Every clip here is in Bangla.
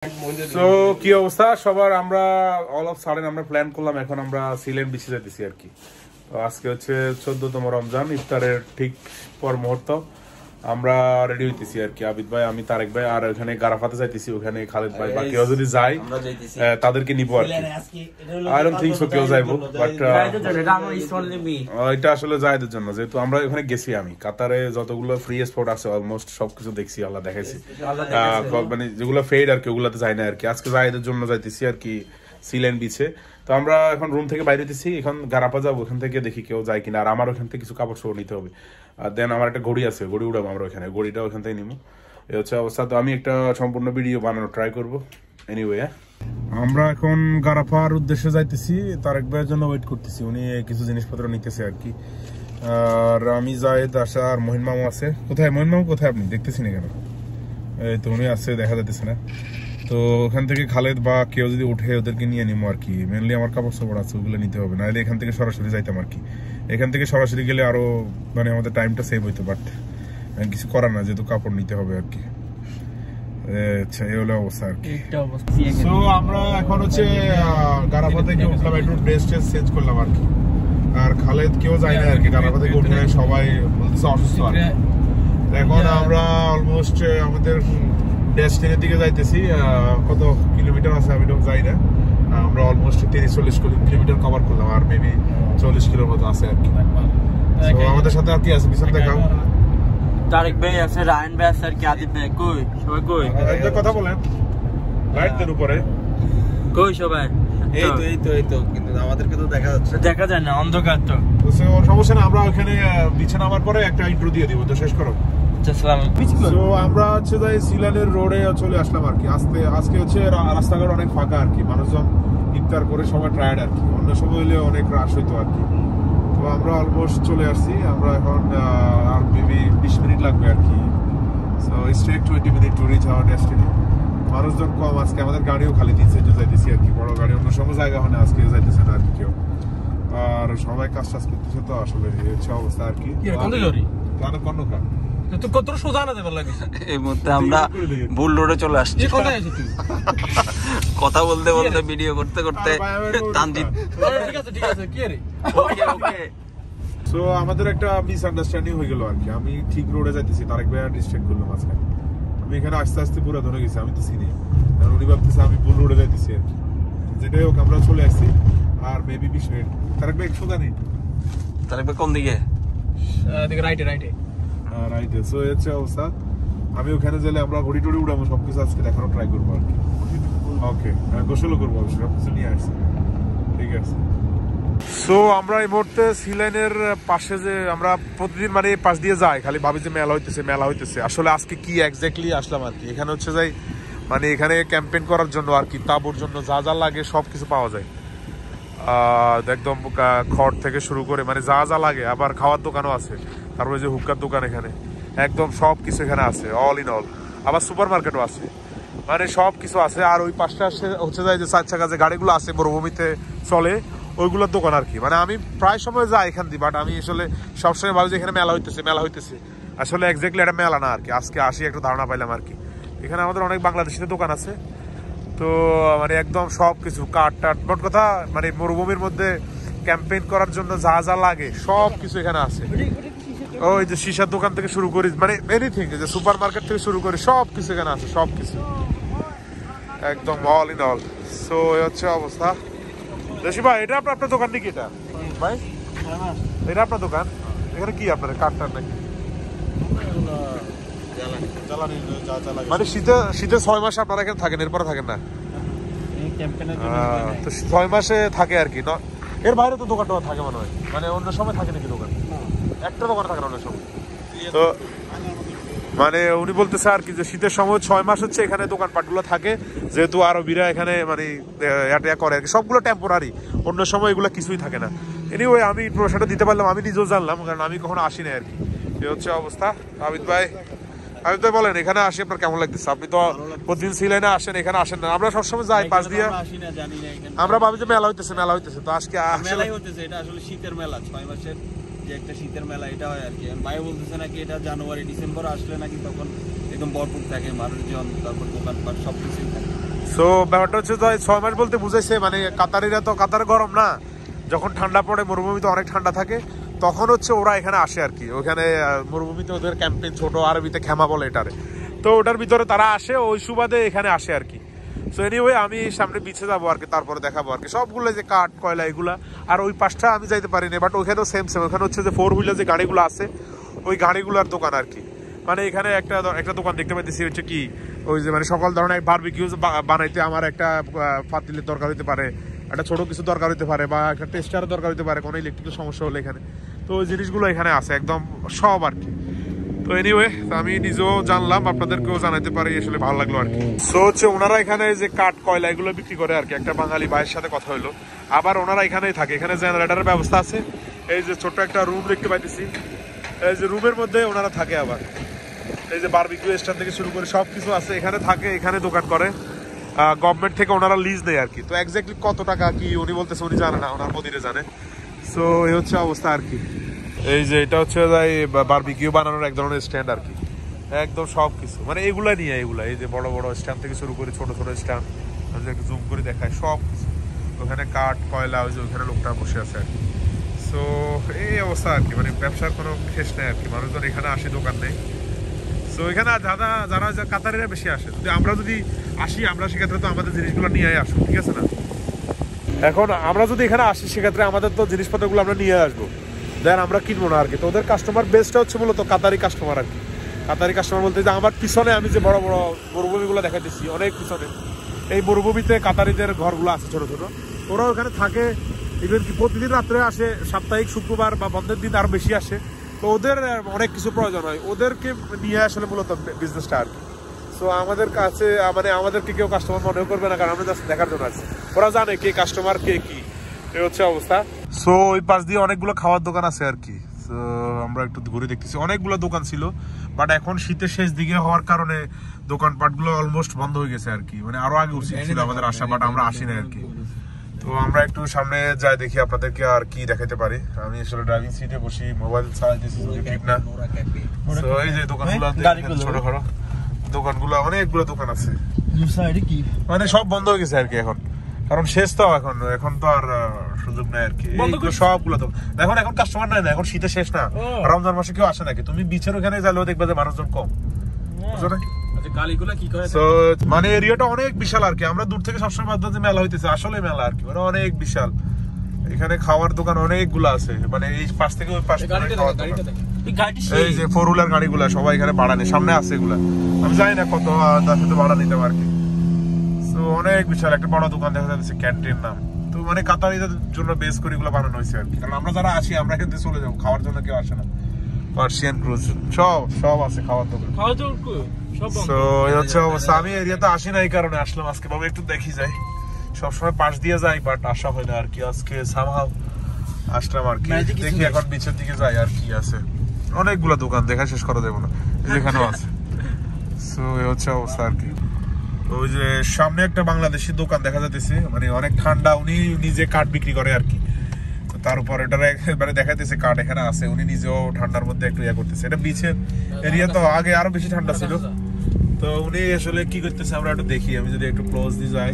সো কি অবস্থা সবার? আমরা অল অফ সাডেন আমরা প্ল্যান করলাম, এখন আমরা সিলেট বিচে যাইতেছি আর কি। তো আজকে হচ্ছে 14তম রমজান, ইফতারের ঠিক পর মুহূর্ত আমরা রেডি হইতেছি আর কি। আবিদ ভাই, আমি, তারেক ভাই, আর ওখানে গারাফাতে যাইতেছি, ওখানে খালেদ ভাই, বা কেউ যদি যায় তাদেরকে নিবো আর কি। আই ডোন্ট থিংক সো কেউ যাইবো, বাট এটা আসলে জায়েদের জন্য, যেহেতু আমরা ওখানে গেছি। আমি কাতারে যতগুলো ফ্রি স্পট আছে অলমোস্ট সবকিছু দেখছি, আল্লাহ দেখাইছি। মানে যেগুলো ফেড আর কি ওগুলাতে যাই না আর কি। আজকে জায়েদের জন্য যাইতেছি আর কি সিলেট বিচে। তো আমরা এখন রুম থেকে বাইরে হইতেছি, এখন গারাপা যাবো, ওখান থেকে দেখি কেউ যায় কিনা। আর আমার ওখান থেকে কিছু কাপড় চোপড় নিতে হবে। আর দেন আমার একটা ঘড়ি আছে, ঘড়ি উড়াবো আমরা ওখানে, ঘড়িটা ওখান থেকে নিবো। এই হচ্ছে অবস্থা। তো আমি একটা সম্পূর্ণ ভিডিও বানানোর ট্রাই করবো। এনিওয়ে, আমরা এখন গারাফার উদ্দেশ্যে যাইতেছি, তারেক ভাইয়ের জন্য ওয়েট করতেছি, উনি কিছু জিনিসপত্র নিতেছে আর কি। আর আমি জায়েদ, আশা আর মহিন মামু আছে। কোথায় মহিন মামু? কোথায় আপনি? দেখতেছি না কেন? এই তো উনি আছে, দেখা যাইতেছে না। তো ওখান থেকে খালেদ বা কেউ যদি উঠে ওদেরকে নিয়ে নিবো আর কি। মেনলি আমার কাপড় সাপড় আছে, ওগুলো নিতে হবে, নাহলে এখান থেকে সরাসরি যাইতাম আর কি। এখান থেকে সরাসরি গেলে আরো মানে আমাদের টাইমটা সেভ হইতো, বাট কিছু করার না, যেহেতু কাপড় নিতে হবে আর কি। আচ্ছা, এই হলো অবস্থা আর কি। সো আমরা এখন হচ্ছে গারাফা থেকে উঠলাম, একটু ড্রেস ট্রেস চেঞ্জ করলাম আর কি। আর খালেদ কেউ যায় না আর কি, গারাফা থেকে উঠে সবাই বলতেছে অসুস্থ আর কি। এখন আমরা অলমোস্ট আমাদের ডেস্টিনির দিকে যাইতেছি। কত কিলোমিটার আছে আমি যাই না, আমরা অলমোস্ট 30-40 কিলোমিটার কভার করলাম, আর মেবি 40 কিলোর মতো আছে আর কি। আমাদের সাথে আর কি আছে পিছনে দেখাও। তারেক ভাই আছে, রায়ন ভাই আছে আর কি, আদিব ভাই কই? সবাই কই? একটা কথা বলেন, লাইট দেন উপরে। কই সবাই? এই তো কিন্তু আমাদেরকে তো দেখা যাচ্ছে, দেখা যায় না, অন্ধকার তো। সমস্যা না, আমরা ওখানে বিছানা নামার পরে একটা ইন্ট্রো দিয়ে দিব, তো শেষ করো। আমরা হচ্ছে সিলেটের রোডে চলে আসলাম আর কি। আজকে হচ্ছে রাস্তাঘাট অনেক ফাঁকা আর কি, মানুষজন ইফতার করে সবাই টায়ার্ড আর কি। অন্য সময় হলে অনেক রাশ হইতো আর কি। তো আমরা অলমোস্ট চলে আসছি। আমরা এখন আর মেবি 20 মিনিট লাগবে আর কি। So straight 20 minute to reach our destiny. মানুষজন কম আজকে, আমাদের গাড়িও খালি দিচ্ছে, যাইতেছি আর কি। বড় গাড়ি অন্য সময় জায়গা হয় না, আজকে যাইতেছে না আর কি কেউ। আর সবাই কাজ টাজ করতেছে, তো আসলে হচ্ছে অবস্থা আর কি। এই মুহূর্তে আমরা ভুল রোডে চলে আসছি। কথা বলতে বলতে ভিডিও করতে করতে তানজিৎ। সো আমাদের একটা মিসআন্ডারস্ট্যান্ডিং হয়ে গেল আর কি। আমি ঠিক রোডে যাইতেছি, তারেক ভাই ডিস্ট্রাক্ট করলাম মাঝখানে। আমি এখানে আস্তে আস্তে পুরো ধরে গেছি, আমি তো চিনি, কারণ উনি ভাবতেছে আমি ভুল রোডে যাইতেছি আর কি। যেটাই হোক, আমরা চলে আসছি আর মেবি 20 মিনিট। তারেক ভাই সোজা নেই, তারেক ভাই কোন দিকে? রাইটে। সো হচ্ছে অবস্থা। আমি ওখানে গেলে আমরা ঘড়ি টড়ি উড়াবো, সবকিছু আজকে দেখানোর ট্রাই করবো আর কি। ওকে, গোসলও করবো অবশ্যই, সবকিছু নিয়ে আসছি, ঠিক আছে। সো আমরা এই মুহূর্তে সিলেটের পাশে, যে আমরা প্রতিদিন মানে পাশ দিয়ে যাই, খালি ভাবি যে মেলা হইতেছে। আসলে আজকে কি এক্স্যাক্টলি আসলাম আর কি। এখানে হচ্ছে যাই মানে এখানে ক্যাম্পেইন করার জন্য আর কি, তাবুর জন্য যা যা লাগে সবকিছু পাওয়া যায়। একদম খড় থেকে শুরু করে মানে যা যা লাগে, আবার খাওয়ার দোকানও আছে, তারপরে যে হুক্কার দোকান, এখানে একদম সব কিছু এখানে আছে, অল ইন অল। আবার সুপার মার্কেটও আছে, মানে সব কিছু আছে। আর ওই পাশটা হচ্ছে যায় যে 4 চাকা যে গাড়িগুলো আছে মরুভূমিতে চলে, ওইগুলোর দোকান আর কি। মানে আমি প্রায় সময় যাই এখান দিয়ে, বাট আমি আসলে সবসময় ভাবি যে এখানে মেলা হইতেছে। আসলে এক্স্যাক্টলি এটা মেলা না আর কি। আজকে আসি একটু ধারণা পাইলাম আর কি। এখানে আমাদের অনেক বাংলাদেশিদের দোকান আছে, তো মানে একদম সব কিছু কাঠ টাট, মোট কথা মানে মরুভূমির মধ্যে ক্যাম্পেইন করার জন্য যা যা লাগে সব কিছু এখানে আছে। ওই যে সীসার দোকান থেকে শুরু করি, মানে এনিথিং, যে সুপার মার্কেট থেকে শুরু করি সব কিছু এখানে আছে, সব কিছু একদম অল ইন অল। সো এই হচ্ছে অবস্থা। ঋষি ভাই, এটা আপনার দোকান নাকি? এটা ভাই, এটা আপনার দোকান? এখানে কি আপনার কাঠ টাট নাকি? মানে শীতে 6 মাসে আপনারা এখানে থাকেন, এরপরে থাকেন না? তো 6 মাসে থাকে আর কি। এর বাইরে তো দোকানটা থাকে মনে হয়, মানে অন্য সময় থাকে নাকি দোকান? একটা দোকানে থাকে না অন্য সময়। তো মানে উনি বলতেছে আর কি যে শীতের সময় 6 মাস হচ্ছে এখানে দোকানপাটগুলো থাকে, যেহেতু আরবিরা এখানে মানে করে আর কি। সবগুলো টেম্পোরারি, অন্য সময় এগুলো কিছুই থাকে না। এনিওয়ে, আমি সেটা দিতে পারলাম, আমি নিজেও জানলাম, কারণ আমি কখনো আসি না আর কি। এই হচ্ছে অবস্থা। আবিদ ভাই বলেন, এখানে আসি আপনার কেমন লাগতেছে? আপনি তো প্রতিদিন সিলেটে আসেন, এখানে আসেন না। আমরা সবসময় যাই পাশ দিয়ে, আমরা ভাবি যে মেলা হইতেছে। তো আজকে মেলাই হইতেছে, এটা আসলে শীতের মেলা, 6 মাসের যে একটা শীতের মেলা, এটা হয় আর কি। ভাই বলতেছে নাকি এটা জানুয়ারি ডিসেম্বর আসলে নাকি তখন একদম ভরপুর থাকে মানুষজন, তারপর দোকানপাট সবকিছুই থাকে। সো ব্যাপারটা হচ্ছে 6 মাস বলতে বুঝাইছে মানে কাতারিরা তো কাতার গরম না, যখন ঠান্ডা পড়ে মরুভূমিতে অনেক ঠান্ডা থাকে তখন হচ্ছে ওরা এখানে আসে আর কি। ওখানে মরুভূমিতে ওদের ক্যাম্পেইন, ছোট আরবিতে খেমা বলে এটারে, তো ওটার ভিতরে তারা আসে, ওই সুবাদে এখানে আসে আর কি। সো এনিওয়ে আমি সামনে বিছে যাবো আর কি, তারপরে দেখাবো আর কি সবগুলো যে কাঠ কয়লা এগুলা। আর ওই পাশটা আমি যাইতে পারি না, বাট ওখানেও সেম ওখানে হচ্ছে যে 4 হুইলার যে গাড়িগুলো আছে ওই গাড়িগুলোর দোকান আর কি। মানে এখানে একটা দোকান দেখতে পাইতেছি হচ্ছে কি ওই যে মানে সকল ধরনের বারবিকিউ বানাইতে আমার একটা পাতিলের দরকার হতে পারে, একটা ছোট কিছু দরকার হতে পারে, বা একটা টেস্টার দরকার হতে পারে কোনো ইলেকট্রিক্যাল সমস্যা হলে এখানে। তো ওই জিনিসগুলো এখানে আছে একদম সব আর কি। তো এনিওয়ে আমি নিজেও জানলাম, আপনাদেরকেও জানাতে পারি, আসলে ভালো লাগলো আর কি। সো হচ্ছে ওনারা এখানে যে কাঠ কয়লা এগুলো বিক্রি করে আর কি। একটা বাঙালি ভাইয়ের সাথে কথা হলো, আবার ওনারা এখানেই থাকে, এখানে জেনারেটরের ব্যবস্থা আছে। এই যে ছোট্ট একটা রুম দেখতে পাইতেছি, এই যে রুমের মধ্যে ওনারা থাকে। আবার এই যে বারবিকিউ স্ট্যান্ড থেকে শুরু করে সব কিছু আছে এখানে থাকে, এখানে দোকান করে। গভর্নমেন্ট থেকে ওনারা লিজ দেয় আর কি। তো এক্স্যাক্টলি কত টাকা কি উনি বলতেছে, উনি জানে না, ওনার মদিরে জানে। সো এই হচ্ছে অবস্থা আর কি। এই যে এটা হচ্ছে বারবিকিউ বানানোর এক ধরনের স্ট্যান্ড আর কি, একদম সব কিছু মানে এগুলা নিয়ে এগুলা, এই যে বড় বড় স্ট্যান্ড থেকে শুরু করে ছোট ছোট স্ট্যান্ড, একটু জুম করে দেখায় সব কিছু। ওখানে কাঠ কয়লা, ওই যে ওখানে লোকটা বসে আছে আর কি। সো এই অবস্থা আর কি, মানে ব্যবসার কোনো শেষ নেই আর কি। মানুষজন এখানে আসে, দোকান নেই। সো এখানে যারা কাতারিরা বেশি আসে। যদি আমরা আসি, আমরা সেক্ষেত্রে তো আমাদের জিনিসগুলো নিয়ে আসবো, ঠিক আছে না? এখন আমরা যদি এখানে আসি সেক্ষেত্রে আমাদের তো জিনিসপত্রগুলো আমরা নিয়ে আসবো, দেন আমরা কিনবো না আর কি। তো ওদের কাস্টমার বেসটা হচ্ছে মূলত কাতারি কাস্টমার আর কি। কাতারি কাস্টমার বলতে যে আমার পিছনে আমি যে বড় বড় মরুভূমিগুলো দেখাইতেছি, অনেক পিছনে এই মরুভূমিতে কাতারিদের ঘরগুলো আছে ছোট ছোট, ওরা ওখানে থাকে। ইভেন কি প্রতিদিন রাত্রে আসে, সাপ্তাহিক শুক্রবার বা বন্ধের দিন আরো বেশি আসে। তো ওদের অনেক কিছু প্রয়োজন হয়, ওদেরকে নিয়ে আসলে মূলত বিজনেসটা আর কি। সো আমাদের কাছে মানে আমাদেরকে কেউ কাস্টমার মনেও করবে না, কারণ আমরা জাস্ট দেখার জন্য আছি। ওরা জানে কে কাস্টমার কে কি, এই হচ্ছে অবস্থা। সো ওই পাশ দিয়ে অনেকগুলো খাওয়ার দোকান আছে আর কি। সো আমরা একটু ঘুরে দেখতেছি, অনেকগুলো দোকান ছিল, বাট এখন শীতের শেষ দিকে হওয়ার কারণে দোকানপাটগুলো অলমোস্ট বন্ধ হয়ে গেছে আর কি। মানে আরো আগে উচিত ছিল আমাদের আসা, বাট আমরা আসি না আর কি। তো আমরা একটু সামনে যাই, দেখি আপনাদেরকে আর কি দেখাতে পারি। আমি আসলে ড্রাইভিং সিটে বসি, মোবাইল চালাইতেছি, ঠিক না? তো এই যে দোকানগুলো ছোটখাটো দোকানগুলো, অনেকগুলো দোকান আছে, মানে সব বন্ধ হয়ে গেছে আর কি এখন, কারণ শেষ তো এখন তো আর সুযোগ নাই আর কি। সবগুলো তো এখন কাস্টমার নাই না, এখন শীতের শেষ না, রমজান মাসে কেউ আসে নাকি? তুমি বিচের ওখানে যাইলেও দেখবে যে মানুষজন কম, বুঝছো না? মানে এরিয়াটা অনেক বিশাল আর কি। আমরা দূর থেকে সবসময় ভাবতাম যে মেলা হইতেছে, আসলে মেলা আর কি, মানে অনেক বিশাল। এখানে খাওয়ার দোকান অনেকগুলো আছে, মানে এই পাশ থেকে ওই পাশ। এই যে 4 হুইলার গাড়িগুলা সবাই এখানে ভাড়া নেই, সামনে আছে এগুলা, আমি জানি না কত, তার সাথে ভাড়া নিতে আর কি। তো অনেক বিশাল একটা বড় দোকান দেখা যাচ্ছে, ক্যান্টিন নাম। তো মানে কাতারিদের জন্য বেস করে এগুলো বানানো হয়েছে আর কি, কারণ আমরা যারা আসি আমরা এখান থেকে চলে যাবো, খাওয়ার জন্য কেউ আসে না। পার্সিয়ান ক্রুজ সব আছে খাওয়ার দোকান। তো এই হচ্ছে অবস্থা। আমি এরিয়াতে আসি না, এই কারণে আসলাম আজকে, ভাবে একটু দেখি যাই। সবসময় পাশ দিয়ে যাই, বাট আসা হয় না আর কি। আজকে সামহাও আসলাম আর কি, দেখি এখন বিচের দিকে যাই আর কি আছে। অনেকগুলো দোকান দেখা শেষ করা যাবে না, যেখানেও আছে। সো এই হচ্ছে অবস্থা আর কি। ওই যে সামনে একটা বাংলাদেশি দোকান দেখা যাচ্ছে, মানে অনেক ঠান্ডা, উনি নিজে কাঠ বিক্রি করে আর কি। তার উপর এটা মানে দেখাইতেছে কাঠ এখানে আছে, উনি নিজেও ঠান্ডার মধ্যে একটু ইয়ে করতেছে। এটা বিচের এরিয়া তো, আগে আরো বেশি ঠান্ডা ছিল। তো উনি আসলে কি করতেছে আমরা একটু দেখি, আমি যদি একটু ক্লোজ দিয়ে যাই।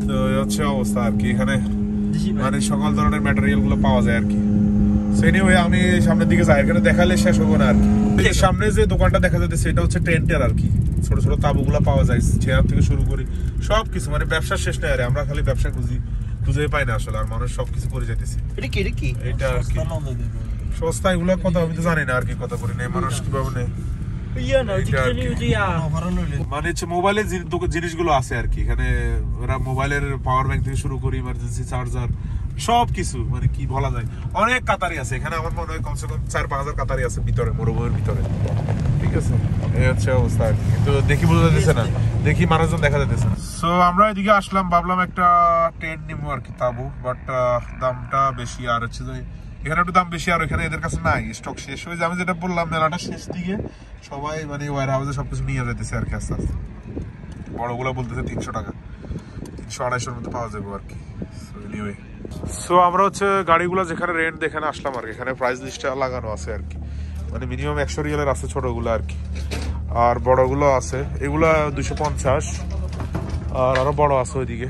তো হচ্ছে অবস্থা আর কি, এখানে মানে সকল ধরনের ম্যাটেরিয়াল গুলো পাওয়া যায় আর কি। এনিওয়ে আমি সামনের দিকে যাই, এখানে দেখালে শেষ হবো না আর কি। সামনে যে দোকানটা দেখা যাচ্ছে সেটা হচ্ছে টেন্টের আর কি, ছোট ছোট তাবুগুলো পাওয়া যায়, চেয়ার থেকে শুরু করি সবকিছু। মানে ব্যবসার শেষ নাই, আমরা খালি ব্যবসা খুঁজে পাই না আসলে, আর মানুষ সবকিছু করে যাইতেছে। এটা আর কি সস্তা, এগুলো কত আমি তো জানি না আর কি, কত করে নেই মানুষ, কিভাবে নেই। মানে হচ্ছে মোবাইলের জিনিসগুলো আছে আর কি এখানে। ওরা মোবাইলের পাওয়ার ব্যাংক থেকে শুরু করে ইমার্জেন্সি চার্জার সবকিছু, মানে কি বলা যায়, অনেক কাতারি আছে এখানে। আমার মনে হয় কমসে কম 4-5 হাজার কাতারি আছে ভিতরে, মরুভূমির ভিতরে, ঠিক আছে? এই হচ্ছে অবস্থা আর কি। কিন্তু দেখি বোঝা যাচ্ছে না, দেখি মানুষজন দেখা যাচ্ছে না। সো আমরা এদিকে আসলাম, ভাবলাম একটা টেন্ট নিবো আর কি, তাবু, বাট দামটা বেশি। আর হচ্ছে যে এখানে একটু দাম বেশি, আর এখানে এদের কাছে নাই, স্টক শেষ হয়ে যায়। আমি যেটা বললাম, মেলাটা শেষ দিকে সবাই মানে ওয়ার হাউসে সবকিছু নিয়ে যেতেছে আর কি আস্তে আস্তে। বড়গুলো বলতেছে 300 টাকা, 300-250-র মধ্যে পাওয়া যাবে আর কি। সো আমরা হচ্ছে গাড়িগুলো যেখানে রেন্ট দেখে আসলাম আর কি, এখানে প্রাইস লিস্টটা লাগানো আছে আর কি। মানে মিনিমাম 100 রিয়ালের আছে ছোটগুলো আর কি, আর বড়গুলো আছে এগুলা 250, আর আরো বড় আছে ওইদিকে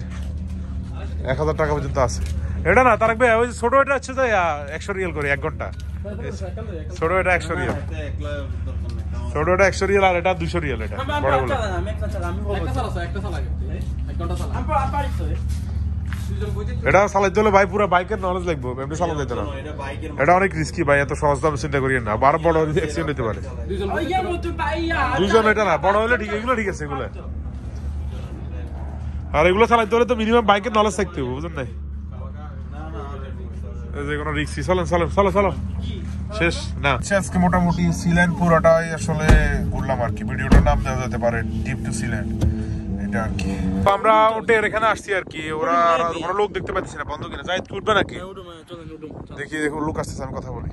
1000 টাকা পর্যন্ত আছে। এটা না তারেক ভাই, ওই ছোট এটা হচ্ছে যে 100 রিয়াল করে 1 ঘন্টা। ছোট এটা 100 রিয়াল, ছোট এটা 100 রিয়াল, আর এটা 200 রিয়াল। এটা বড় বড় এটা চালাইতে হলে ভাই পুরো বাইকের নলেজ লাগবে, এমনি চালানো যেত না। এটা অনেক রিস্কি ভাই, এত সহজ দামে চিন্তা করিয়েন না, আরো বড় অ্যাক্সিডেন্ট হতে পারে। দুজন এটা না, বড় হলে ঠিক, এগুলো ঠিক আছে এগুলো। আর এগুলো চালাইতে হলে তো মিনিমাম বাইকের নলেজ থাকতে হবে, বুঝলেন নাই? যে কোনো রিস্কি। চলেন চলেন, চলো চলো, শেষ না আজকে মোটামুটি সিল্যান্ড পুরোটাই আসলে ঘুরলাম আর কি। ভিডিওটার নাম দেওয়া যেতে পারে ডিপ টু সিল্যান্ড, এটা আর কি। আমরা ওটের এখানে আসছি আর কি। ওরা লোক দেখতে পাচ্ছি না, বন্ধ কিনা। জাহিদ কি উঠবে নাকি? দেখি দেখো লোক আসতেছে, আমি কথা বলি।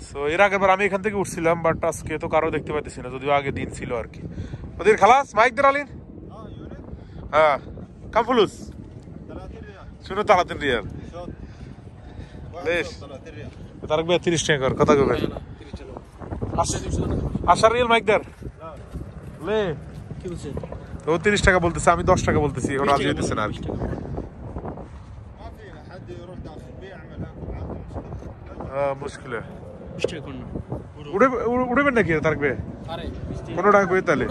সো এর আগেবার আমি এখান থেকে উঠছিলাম, বাট আজকে তো কারো দেখতে পাচ্ছি না, যদিও আগে দিন ছিল আর কি। ওদের খালাস মাইক দের আলিন, হ্যাঁ কাম ফুলুস শুনো 30 রিয়াল বেশ। তারক ভাই 30 টাকা কর, কথা কবে 10 রিয়াল মাইক দের লে কি বলছে? তো 30 টাকা বলতেছে, আমি 10 টাকা বলতেছি, এখন রাজি হইতেছে না আর কি। মুশকিল উঠবেন নাকি তারক ভাই? 15 টাকা করে তাহলে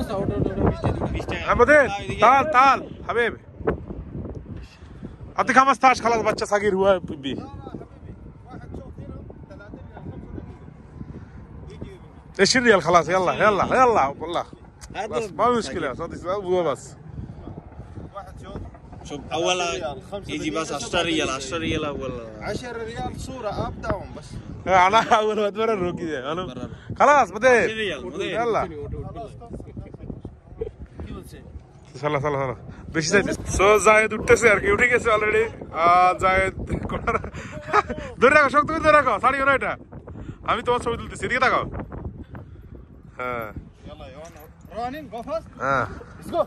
আমাদের তাল তাল হাবিব আতি খামাস তাস খালাস বাচ্চা সাগির হুয়া বি 20 ريال خلاص. يلا يلا يلا والله بس ما مشكلة هو بس. شوف أول يجي بس 10 ريال 10 ريال أول 10 ريال صورة أب داون بس. أنا أول ما أتمرن روكي أنا خلاص بدي 10 ريال يلا সালা সালা সালা বেশি যাইতে। সো জায়েদ উঠতেছে আর কি, উঠে গেছে অলরেডি। জায়েদ ধরে রাখো, শক্ত করে ধরে রাখো, ছাড়িও না এটা। আমি তোমার ছবি তুলতেছি, এদিকে তাকাও। হ্যাঁ رانين go fast. হ্যাঁ Let's go.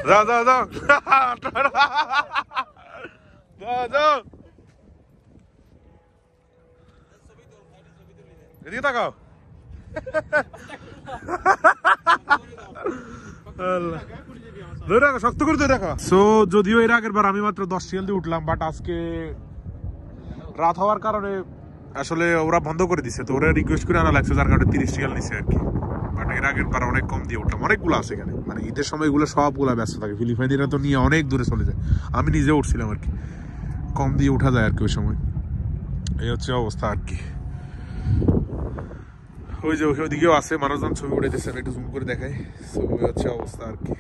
যাও যাও যাও যাও যাও, এদিকে তাকাও। ধরে রাখো, শক্ত করে ধরে রাখো। সো যদিও এর আগের বার আমি মাত্র 10 রিয়াল দিয়ে উঠলাম, বাট আজকে রাত হওয়ার কারণে আসলে ওরা বন্ধ করে দিছে, তো ওরা রিকোয়েস্ট করে আনা লাগছে, যার কারণে 30 রিয়াল নিছে আর কি। বাট এর আগের বার অনেক কম দিয়ে উঠলাম। অনেকগুলো আছে এখানে, মানে ঈদের সময় এগুলো সবগুলো ব্যস্ত থাকে। ফিলিপাইনিরা তো নিয়ে অনেক দূরে চলে যায়, আমি নিজে উঠছিলাম আর কি, কম দিয়ে উঠা যায় আর কি ওই সময়। এই হচ্ছে অবস্থা আর কি। ওই যে ওইদিকেও আছে মানুষজন ছবি উঠাইতেছেন, একটু জুম করে দেখাই। সো ওই হচ্ছে অবস্থা আর কি।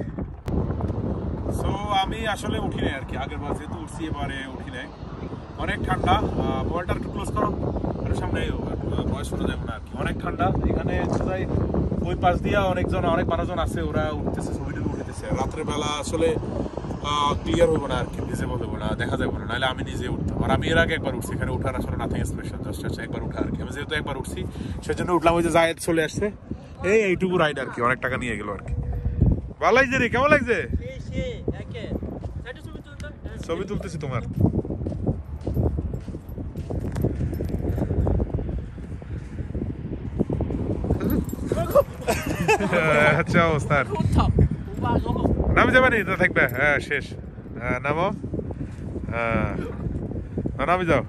সো আমি আসলে উঠি নাই আর কি, আগের বার যেহেতু উঠছি এবারে উঠি নাই। অনেক ঠান্ডা, মোবাইলটা একটু ক্লোজ করো, সামনে বয়স শোনা যাবে না আর কি। অনেক ঠান্ডা এখানে, ওই পাশ দিয়ে অনেক মানুষজন আছে, ওরা উঠতেছে, ছবি টবি উঠতেছে। রাত্রে বেলা আসলে ক্লিয়ার হবো না আর কি, ভিজিবল হবো না, দেখা যাবে না, নাহলে আমি নিজে উঠতাম। আর আমি এর আগে একবার উঠছি, এখানে উঠার আসলে নাথিং স্পেশাল, জাস্ট আছে একবার উঠা আর কি। আমি যেহেতু একবার উঠছি সেজন্য উঠলাম। ওই যে জায়েদ চলে আসছে, এইটুকু রাইড আর কি, অনেক টাকা নিয়ে গেল আর কি। ভালো লাগছে রে, কেমন লাগছে? ছবি তুলতেছি তোমার। আচ্ছা অবস্থা আর নামে যাবে নি, থাকবে। হ্যাঁ শেষ, হ্যাঁ নামো, হ্যাঁ নামে যাও।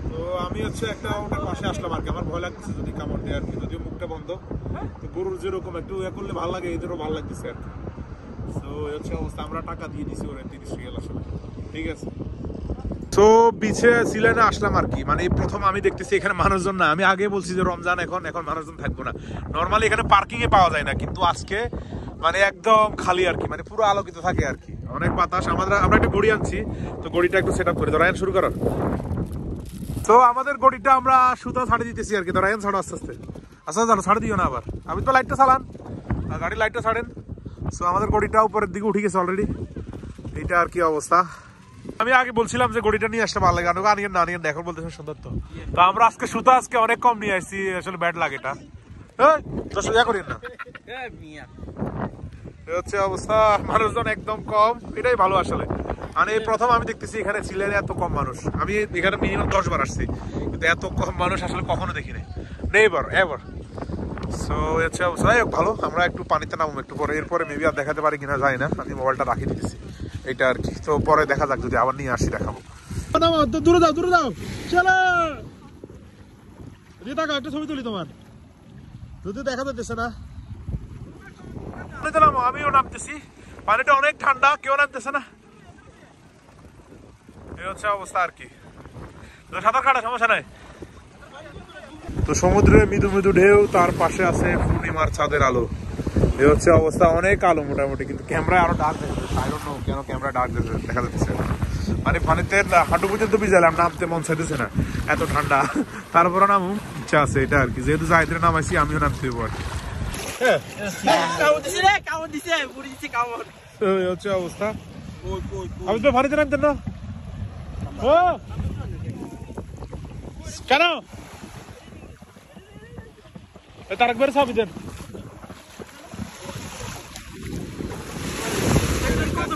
তো আমি হচ্ছে একটা ওটার পাশে আসলাম আর কি। আমার ভয় লাগতেছে যদি কামড় দেয় আর কি, যদিও মুখটা বন্ধ। তো গরুর যেরকম একটু করলে ভালো লাগে, এদেরও ভালো লাগতেছে আর কি। তো হচ্ছে অবস্থা, আমরা টাকা দিয়ে দিছি ওরা 30 রিয়াল আসলে, ঠিক আছে। তো বিচে সিলেটে আসলাম আর কি। মানে প্রথম আমি দেখতেছি এখানে মানুষজন না। আমি আগে বলছি যে রমজান, এখন মানুষজন থাকবো না। নর্মালি এখানে পার্কিং এ পাওয়া যায় না, কিন্তু আজকে মানে একদম খালি আর কি, মানে পুরো আলোকিত থাকে আর কি, অনেক বাতাস। আমরা একটা গড়ি আনছি, তো গড়িটা একটু সেট আপ করে রায়ন শুরু করো। তো আমাদের গড়িটা আমরা সুতা ছাড়ে দিতেছি আর কি। তো রায়ন ছাড়ো আস্তে আস্তে, আস্তে জানো ছাড়ে দিও না আবার। আমি তো লাইটটা চালান, গাড়ির লাইটটা ছাড়েন। সো আমাদের গড়িটা উপরের দিকে উঠে গেছে অলরেডি, এইটা আর কি অবস্থা। আমি আগে বলছিলাম যে গড়িটা নিয়ে আসতে ভালো লাগে, আনিয়েন না আনিয়েন না, এখন বলতেছেন সুন্দর। তো আমরা আজকে সুতা অনেক কম নিয়ে আসছি, আসলে ব্যাড লাগে এটা। তো সোজা করেন না, হচ্ছে অবস্থা। মানুষজন একদম কম, এটাই ভালো আসলে। মানে প্রথম আমি দেখতেছি এখানে সিলেটে এত কম মানুষ। আমি এখানে মিনিমাম 10 বার আসছি, কিন্তু এত কম মানুষ আসলে কখনো দেখি নাই, নেভার এভার। সো আচ্ছা ভালো, আমরা একটু পানিতে নামবো একটু পরে, এরপরে মেবি আর দেখাতে পারি কিনা যায় না, আমি মোবাইলটা রাখি দিতেছি এইটা আর কি। তো পরে দেখা যাক, যদি আবার নিয়ে আসি দেখাবো। দূরে যাও চলো একটা ছবি তুলি তোমার, যদি দেখা যাচ্ছে না। আমিও নামতেছি, পানিটা অনেক ঠান্ডা, কেউ নামতেছে না, এই হচ্ছে অবস্থা আর কি। সাঁতার কাটা সমস্যা নাই। তো সমুদ্রে মৃদু মৃদু ঢেউ, তার পাশে আছে পূর্ণিমার চাঁদের আলো, এই হচ্ছে অবস্থা। অনেক আলো মোটামুটি, কিন্তু ক্যামেরায় আরো ডার্ক দেখাচ্ছে। আই ডোন্ট নো কেন ক্যামেরা ডার্ক দেখা যাচ্ছে, মানে পানিতে হাঁটু পর্যন্ত ভিজালাম, নামতে মন চাইতেছে না, এত ঠান্ডা। তারপরে নামু ইচ্ছা আছে এটা আর কি, যেহেতু জাহিদরে নামাইছি আমিও নামতে হবো আর কি। হচ্ছে অবস্থা। আমি তো পানিতে নামতেন না কেন, তারেকবার চাবি দেন।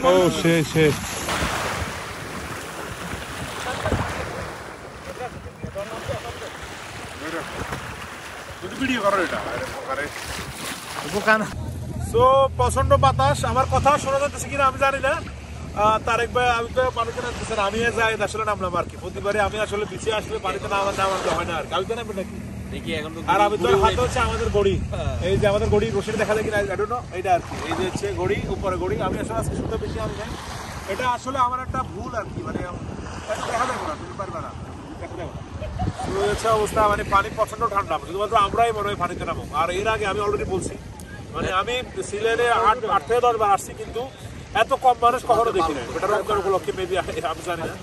ও সে ভিডিও করো এটা। সো প্রচন্ড বাতাস, আমার কথা শোনা যাচ্ছে কিনা আমি জানি না। তারেক ভাই আমি তো পানিতে নামতেছেন, আমি যাই আসলে নামলাম আর কি। প্রতিবারে আমি আসলে পিছিয়ে আসলে পানিতে নামাতে হয় না আর কি। আমি তো নামবেন নাকি দেখি এখন। আর আমি তো হাতে হচ্ছে আমাদের গড়ি, এই যে আমাদের গড়ি রশিদ দেখা যায় কিনা আই ডোন্ট নো, এইটা আর কি। এই যে হচ্ছে গড়ি, উপরে গড়ি। আমি আসলে আজকে শুনতে বেশি আমি যাই, এটা আসলে আমার একটা ভুল আর কি, মানে দেখা যাবো না, তুমি পারবে না দেখা যাবো। হচ্ছে অবস্থা, মানে পানি প্রচন্ড ঠান্ডা, শুধুমাত্র আমরাই মনে হয় পানিতে নামো। আর এর আগে আমি অলরেডি বলছি, মানে আমি সিলেটে 8 থেকে 10 বার আসছি, কিন্তু এত কম মানুষ কখনো দেখি না। এটা রমজান উপলক্ষে মেবি, আমি জানি না,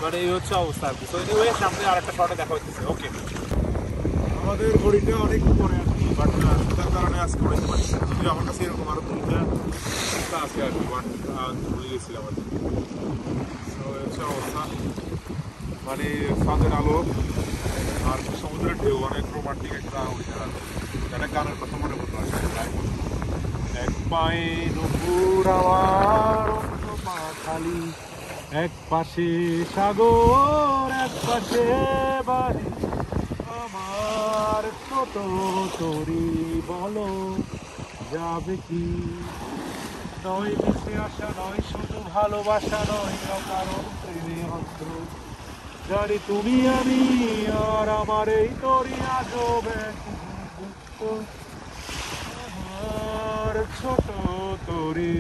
মানে এই হচ্ছে অবস্থা আর কি। তো এনিওয়ে সামনে আরেকটা শর্টে দেখা হচ্ছে। ওকে, আমাদের ঘড়িটা অনেক পরে আর কি, বাট তার কারণে আজকে উড়াইতে পারছি। যদি আমার কাছে এরকম আরো 2টা আছে আর কি, বাট ভুলে গেছিলাম আর কি। তো হচ্ছে অবস্থা, মানে চাঁদের আলো আর সমুদ্রের ঢেউ, অনেক রোমান্টিক একটা একটা গানের কথা মনে পড়লো। এক পায়ে নুপুর আমার অন্য পা খালি, এক পাশে সাগর এক পাশে বাড়ি, আমার ছোট তরি বলো যাবে কি, নয় মিশে আসা নয় শুধু ভালোবাসা নয় কারণ প্রেমে অন্ধ, জানি তুমি আমি আর আমার এই তরি আজও আমার ছোট তরি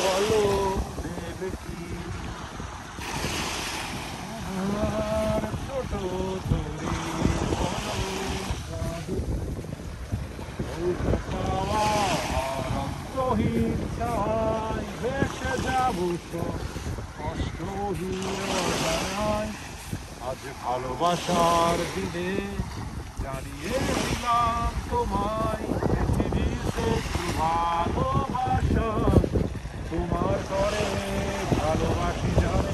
বলো দেবে কি, আমার ছোট তরি বলো অন্তহীন চাই ভেসে যাবো কষ্টহীন জানাই, আজ ভালোবাসার দিনে জানিয়ে দিলাম তোমায় পৃথিবীর শত্রু ভালোবাসা, তোমার করে ভালোবাসি জানে।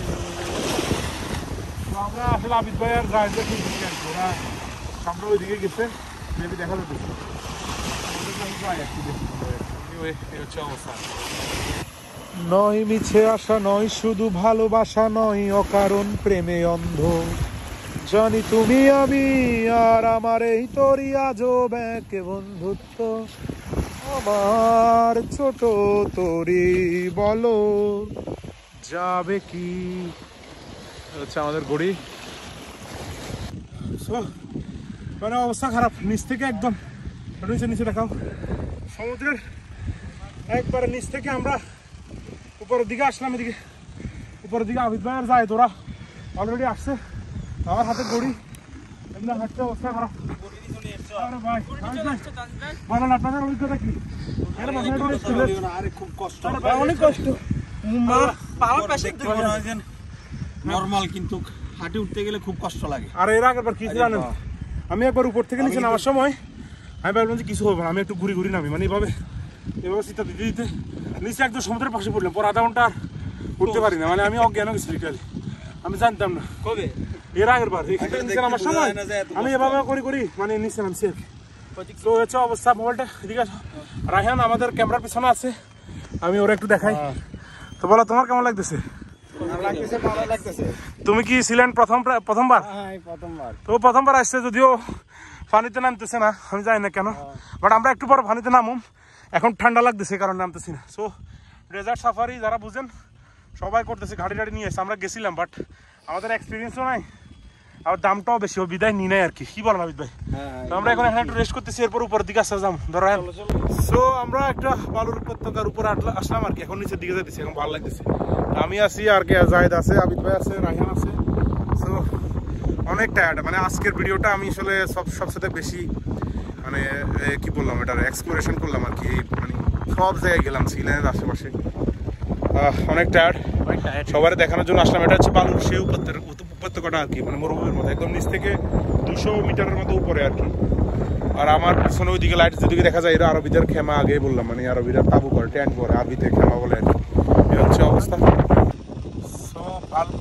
আমরা আসলে আবিদ ভাই আর রাইজে কিন্তু ওরা সামনে ওইদিকে গেছে, মেবি দেখা যাচ্ছে। নয় মিছে আশা নয় শুধু ভালোবাসা নয় অকারণ প্রেমে অন্ধ, জানি তুমি আমি আর আমার এই তরি আজও ব্যাকে বন্ধুত্ব, আমার ছোট তরি বলো যাবে কি, হচ্ছে আমাদের গড়ি। মানে অবস্থা খারাপ, নিচ থেকে একদম নিচে দেখাও, সমুদ্রের একবারে নিচ থেকে আমরা উপরের দিকে আসলাম। এদিকে উপরের দিকে আবিদ ভাই আর যায়, তোরা অলরেডি আসছে। আমার হাতে গড়ি, এমনি হাঁটতে অবস্থা খারাপ। ভালো না আপনাদের অভিজ্ঞতা কি? খুব কষ্ট, অনেক কষ্ট, নরমাল, কিন্তু হাঁটে উঠতে গেলে খুব কষ্ট লাগে। আর এর আগের কি জানেন, আমি একবার উপর থেকে নিচে নামার সময় আমি ভাবলাম যে কিছু হবে না, আমি একটু ঘুরি নামি, মানে এভাবে চিন্তা দিতে দিতে নিচে একদম সমুদ্রের পাশে পড়লাম। পর আধা ঘন্টা উঠতে পারি না, মানে আমি অজ্ঞান হয়ে গেছি লিটারালি, আমি জানতাম না। কবে? এর আগের বার নিচে নামার সময় আমি এভাবে করি মানে নিচে নামছি আর কি। তো হচ্ছে অবস্থা। মোবাইলটা এদিকে রায়হান আমাদের ক্যামেরার পিছনে আছে, আমি ওরা একটু দেখাই। তো বলো তোমার কেমন লাগতেছে? ভালো লাগতেছে। তুমি কি ছিলেন প্রথমবার? প্রথমবার। তো প্রথমবার আসছে, যদিও পানিতে নামতেছে না, আমি জানি না কেন, বাট আমরা একটু পরে পানিতে নামুম। এখন ঠান্ডা লাগতেছে কারণ নামতেছি না। সো ডেজার্ট সাফারি যারা বুঝেন সবাই করতেছে, গাড়ি টাড়ি নিয়ে এসে আমরা গেছিলাম, বাট আমাদের এক্সপিরিয়েন্সও নাই, আর দামটাও বেশি, ও বিদায় নি নাই আর কি বলেন আবিদ ভাই? তো আমরা এখন এখানে একটু রেস্ট করতেছি, এরপর উপরের দিকে আসতে যাম ধরো। সো আমরা একটা বালুর উপত্যকার উপরে আসলাম আর কি, এখন নিচের দিকে যাইতেছি, এখন ভালো লাগতেছে। আমি আছি আর কে, জাহিদ আছে, আবিদ ভাই আছে, রায়হান আছে। সো অনেক টায়ার্ড, মানে আজকের ভিডিওটা আমি আসলে সবসাথে বেশি মানে কি বললাম, এটার এক্সপ্লোরেশন করলাম আর কি, মানে সব জায়গায় গেলাম সিলেটের আশেপাশে। অনেক টায়ার্ড, সবার দেখানোর জন্য আসলাম। এটা হচ্ছে বালুর সেই উপত্যকাটা আর কি, মানে মরুভূমির মধ্যে একদম নিচ থেকে 200 মিটারের মতো উপরে আর কি। আর আমার পিছনে ওইদিকে লাইট যেদিকে দেখা যায়, এরা আরবিদের খেমা, আগেই বললাম, মানে আরবিরা তাবু করে, টেন্ট করে, আরবিতে খেমা বলে আর কি। এই হচ্ছে অবস্থা। সো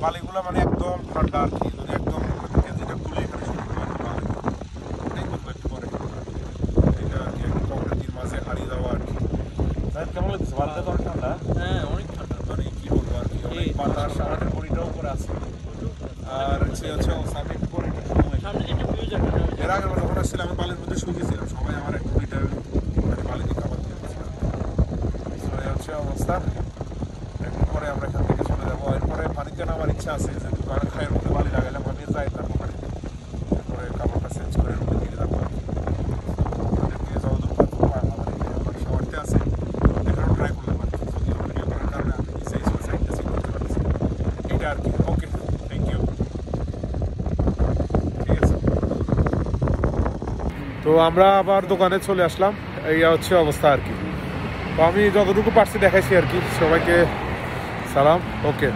বালিগুলো মানে একদম ঠান্ডা আর কি, যদি একদম যেটা খুলে এখানে শুরু করে একটু পরে এটা আর কি, প্রকৃতির মাঝে হারিয়ে যাওয়া আর কি। কেমন লাগছে? বালিটা তো অনেক ঠান্ডা। হ্যাঁ অনেক ঠান্ডা, মানে কি বলবো আর কি, অনেক বাতাস, আমাদের বডিটাও উপরে আছে। আর সে হচ্ছে সামনে একটু পরে সামনে একটা ভিউ যাবে। এর আগে আমরা যখন আসছিলাম আমি বালির মধ্যে শুকিয়েছিলাম, সবাই আমার এক মিটার মানে বালিতে খাবার দিয়েছিলাম। এই হচ্ছে অবস্থা। একটু পরে আমরা এখান থেকে চলে যাবো, এরপরে পানিতে নামার ইচ্ছা আছে, যেহেতু কারণ খায়ের মধ্যে বালি লাগাইলাম, আমি যাই না ওখানে, এরপরে কাপড়টা চেঞ্জ করে রুমের দিকে যাবো আর কি। ওদেরকে যতদূর আমার শহরতে আছে এখানেও ট্রাই করলাম আর কি, যদিও ভিডিও করার কারণে আমি নিচে সাইডটা চেক করতে পারছি এটা আর কি। ওকে, থ্যাংক ইউ। ঠিক আছে, তো আমরা আবার দোকানে চলে আসলাম, এই হচ্ছে অবস্থা আর কি। তো আমি যতটুকু পারছি দেখাইছি আর কি, সবাইকে সালাম। ওকে।